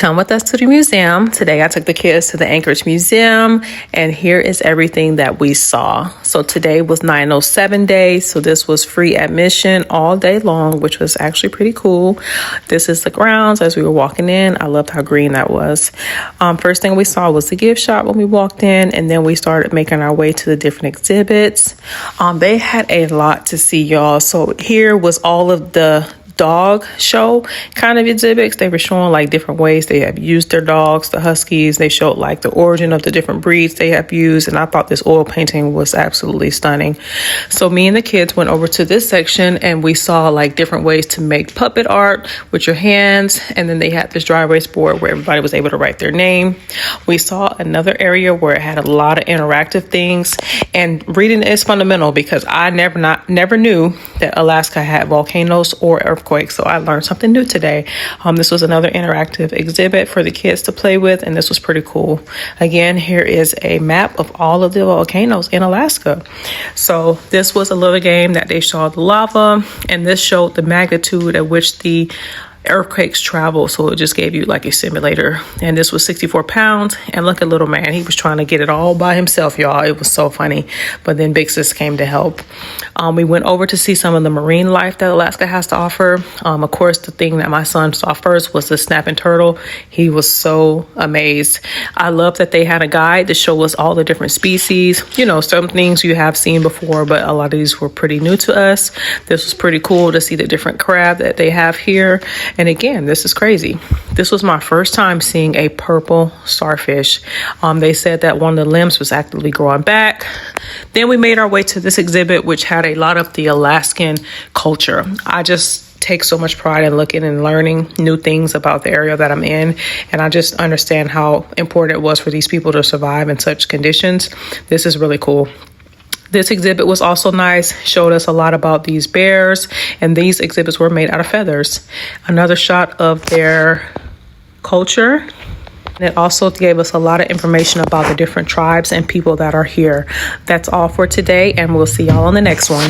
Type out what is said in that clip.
Come with us to the museum. Today I took the kids to the Anchorage Museum, and here is everything that we saw. So today was 907 day, so this was free admission all day long, which was actually pretty cool. This is the grounds as we were walking in. I loved how green that was. First thing we saw was the gift shop when we walked in, and then we started making our way to the different exhibits. They had a lot to see, y'all. So here was all of the dog show kind of exhibits. They were showing like different ways they have used their dogs, the Huskies. They showed like the origin of the different breeds they have used, and I thought this oil painting was absolutely stunning. So me and the kids went over to this section and we saw like different ways to make puppet art with your hands, and then they had this dry erase board where everybody was able to write their name. We saw another area where it had a lot of interactive things, and reading is fundamental because I never knew that Alaska had volcanoes or earthquakes. So I learned something new today. This was another interactive exhibit for the kids to play with, and this was pretty cool. Again, here is a map of all of the volcanoes in Alaska. So this was a little game that they showed the lava, and this showed the magnitude at which the earthquakes travel. So it just gave you like a simulator, and this was 64 pounds. And look at little man, he was trying to get it all by himself, y'all. It was so funny, but then Big Sis came to help. We went over to see some of the marine life that Alaska has to offer. Of course, the thing that my son saw first was the snapping turtle. He was so amazed. I love that they had a guide to show us all the different species. You know, some things you have seen before, but a lot of these were pretty new to us. This was pretty cool to see the different crab that they have here. And again, this is crazy. This was my first time seeing a purple starfish. They said that one of the limbs was actively growing back. Then we made our way to this exhibit, which had a lot of the Alaskan culture. I just take so much pride in looking and learning new things about the area that I'm in. And I just understand how important it was for these people to survive in such conditions. This is really cool. This exhibit was also nice, showed us a lot about these bears, and these exhibits were made out of feathers. Another shot of their culture. It also gave us a lot of information about the different tribes and people that are here. That's all for today, and we'll see y'all on the next one.